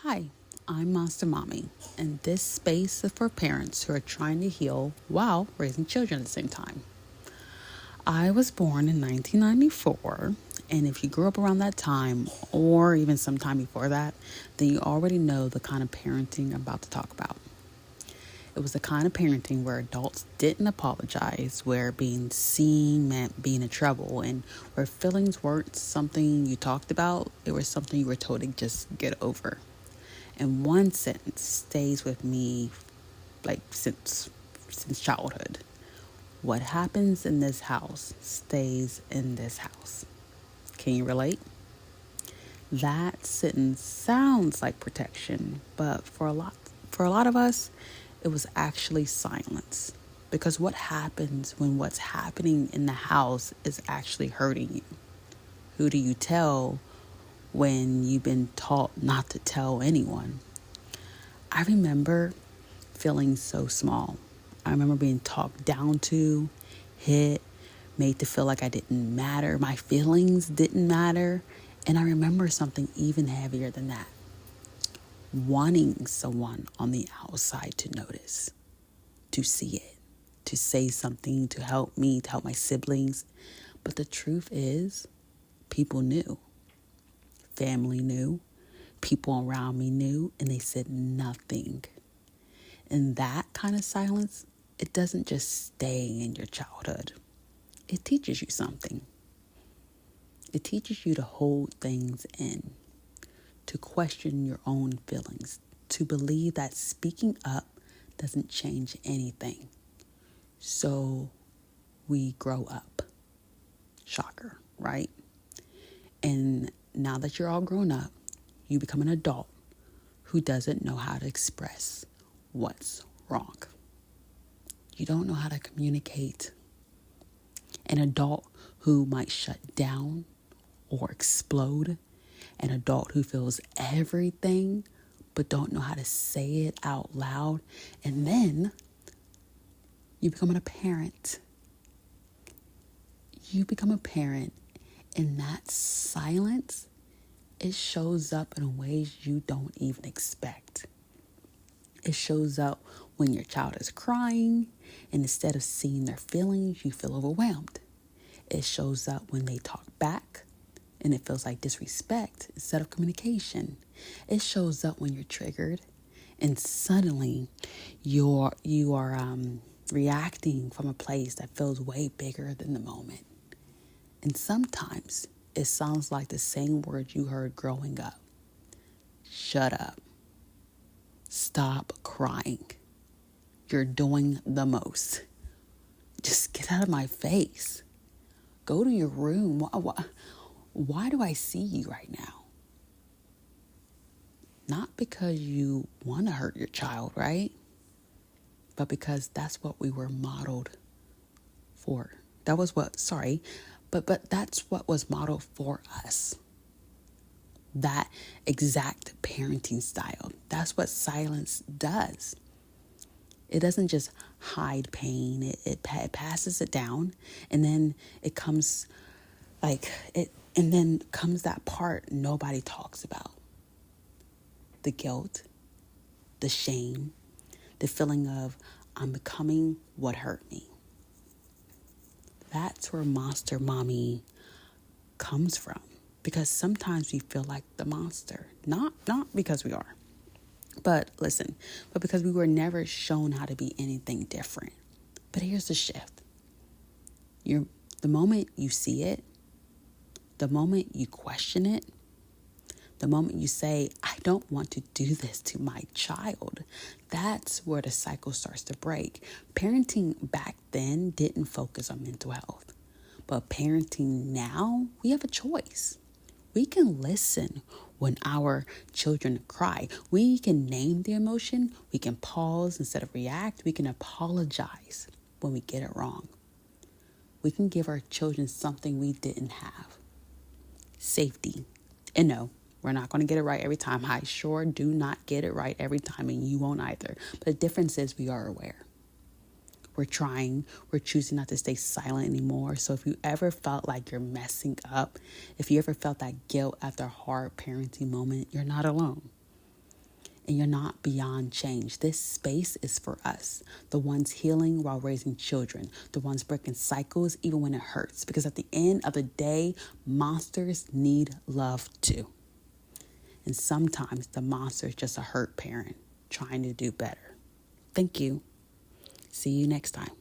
Hi, I'm Monster Mommy, and this space is for parents who are trying to heal while raising children at the same time. I was born in 1994, and if you grew up around that time, or even sometime before that, then you already know the kind of parenting I'm about to talk about. It was the kind of parenting where adults didn't apologize, where being seen meant being in trouble, and where feelings weren't something you talked about, it was something you were told to just get over. And one sentence stays with me like since childhood. What happens in this house stays in this house. Can you relate? That sentence sounds like protection, but for a lot of us, it was actually silence. Because what happens when what's happening in the house is actually hurting you? Who do you tell when you've been taught not to tell anyone? I remember feeling so small. I remember being talked down to, hit, made to feel like I didn't matter. My feelings didn't matter. And I remember something even heavier than that, wanting someone on the outside to notice, to see it, to say something, to help me, to help my siblings. But the truth is, people knew. Family knew. People around me knew, and they said nothing. And that kind of silence, it doesn't just stay in your childhood. It teaches you something. It teaches you to hold things in, to question your own feelings, to believe that speaking up doesn't change anything. So we grow up. Shocker, right? And now that you're all grown up, you become an adult who doesn't know how to express what's wrong. You don't know how to communicate. An adult who might shut down or explode. An adult who feels everything but don't know how to say it out loud. And then you become a parent. You become a parent, and that silence, it shows up in ways you don't even expect. It shows up when your child is crying, and instead of seeing their feelings, you feel overwhelmed. It shows up when they talk back, and it feels like disrespect instead of communication. It shows up when you're triggered, and suddenly you are reacting from a place that feels way bigger than the moment. And sometimes it sounds like the same words you heard growing up. Shut up. Stop crying. You're doing the most. Just get out of my face. Go to your room. Why do I see you right now? Not because you want to hurt your child, right? But because that's what we were modeled for. But that's what was modeled for us. That exact parenting style. That's what silence does. It doesn't just hide pain. It passes it down, and then it comes and then comes that part nobody talks about. The guilt, the shame, the feeling of I'm becoming what hurt me. That's where Monster Mommy comes from. Because sometimes we feel like the monster. Not because we are. But because we were never shown how to be anything different. But here's the shift. The moment you see it, the moment you question it, the moment you say, I don't want to do this to my child, that's where the cycle starts to break. Parenting back then didn't focus on mental health. But parenting now, we have a choice. We can listen when our children cry. We can name the emotion. We can pause instead of react. We can apologize when we get it wrong. We can give our children something we didn't have. Safety. And no, we're not going to get it right every time. I sure do not get it right every time, and you won't either. But the difference is we are aware. We're trying. We're choosing not to stay silent anymore. So if you ever felt like you're messing up, if you ever felt that guilt after a hard parenting moment, you're not alone. and you're not beyond change. This space is for us, the ones healing while raising children, the ones breaking cycles even when it hurts. Because at the end of the day, monsters need love too. And sometimes the monster is just a hurt parent trying to do better. Thank you. See you next time.